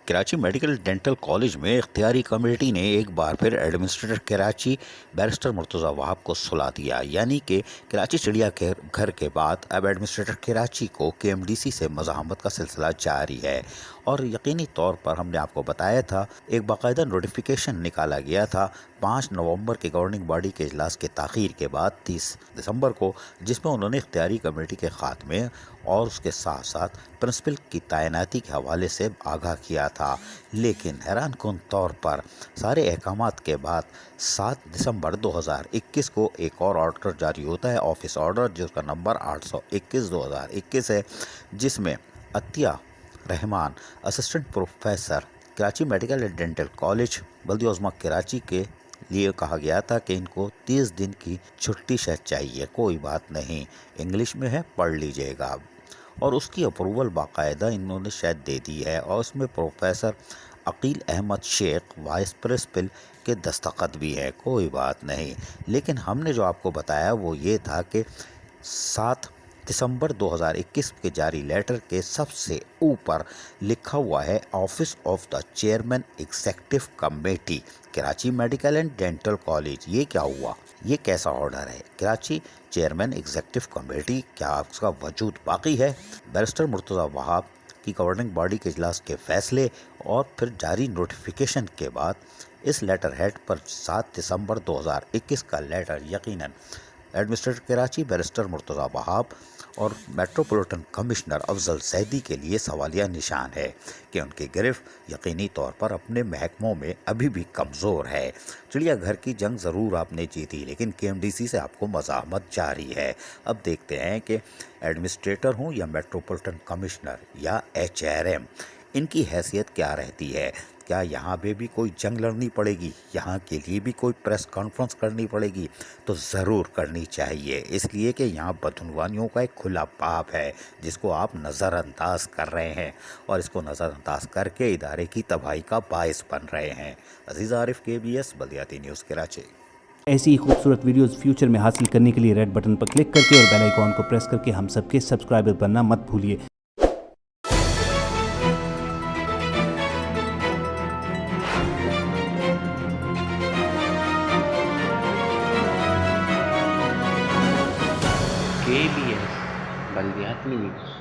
Karachi medical dental college میں اختیاری committee نے ایک بار پھر ایڈمنسٹریٹر کراچی بیرسٹر مرتضی وہاب کو سلا دیا، یعنی کہ کراچی چڑیا گھر کے بعد اب ایڈمنسٹریٹر کراچی کو کے ایم ڈی سی سے مزاحمت کا سلسلہ جاری ہے۔ اور یقینی طور پر ہم نے آپ کو بتایا تھا، ایک باقاعدہ نوٹیفیکیشن نکالا گیا تھا 5 نومبر کے گورننگ باڈی کے اجلاس کے تاخیر کے بعد 30 دسمبر کو، جس میں انہوں نے اختیاری کمیٹی کے خاتمے اور اس کے ساتھ ساتھ پرنسپل کی تعیناتی کے حوالے سے آگاہ کیا تھا۔ لیکن حیران کن طور پر سارے احکامات کے بعد 7 دسمبر 2021 کو ایک اور آرڈر جاری ہوتا ہے، آفس آرڈر، جس کا نمبر 821/2021 ہے، جس میں Atiya Rehman assistant professor Karachi medical and dental college بلدیہ عظمیٰ کراچی کے لیے کہا گیا تھا کہ ان کو 30 دن کی چھٹی شاید چاہیے، کوئی بات نہیں، انگلش میں ہے، پڑھ لیجئے گا۔ اور اس کی اپروول باقاعدہ انہوں نے شاید دے دی ہے، اور اس میں پروفیسر عقیل احمد شیخ وائس پرنسپل کے دستخط بھی ہے، کوئی بات نہیں۔ لیکن ہم نے جو آپ کو بتایا وہ یہ تھا کہ 7 دسمبر 2021 کے جاری لیٹر کے سب سے اوپر لکھا ہوا ہے office of the chairman executive committee Karachi medical and dental college. یہ کیا ہوا؟ یہ کیسا آرڈر ہے؟ کراچی چیئرمین ایگزیکٹو کمیٹی، کیا اس کا وجود باقی ہے؟ بیرسٹر مرتضی وہاب کی گورننگ باڈی کے اجلاس کے فیصلے اور پھر جاری نوٹیفیکیشن کے بعد اس لیٹر ہیڈ پر 7 دسمبر 2021 کا لیٹر یقیناً ایڈمنسٹریٹر کراچی بیرسٹر مرتضی وہاب اور میٹروپولیٹن کمشنر افضل زیدی کے لیے سوالیہ نشان ہے کہ ان کی گرفت یقینی طور پر اپنے محکموں میں ابھی بھی کمزور ہے۔ چڑیا گھر کی جنگ ضرور آپ نے جیتی، لیکن کے ایم ڈی سی سے آپ کو مزاحمت جاری ہے۔ اب دیکھتے ہیں کہ ایڈمنسٹریٹر ہوں یا میٹروپولیٹن کمشنر یا ایچ آر ایم، ان کی حیثیت کیا رہتی ہے۔ کیا یہاں پہ بھی کوئی جنگ لڑنی پڑے گی؟ یہاں کے لیے بھی کوئی پریس کانفرنس کرنی پڑے گی؟ تو ضرور کرنی چاہیے، اس لیے کہ یہاں بدعنوانیوں کا ایک کھلا باب ہے جس کو آپ نظر انداز کر رہے ہیں، اور اس کو نظر انداز کر کے ادارے کی تباہی کا باعث بن رہے ہیں۔ عزیز عارف، KBS بلدیاتی نیوز کراچی۔ ایسی ہی خوبصورت ویڈیوز فیوچر میں حاصل کرنے کے لیے ریڈ بٹن پر کلک کر کے اور بیل آئیکن کو پریس کر کے ہم سب کے سبسکرائبر بننا مت بھولیے۔ KBS بلدیاتی نیوز۔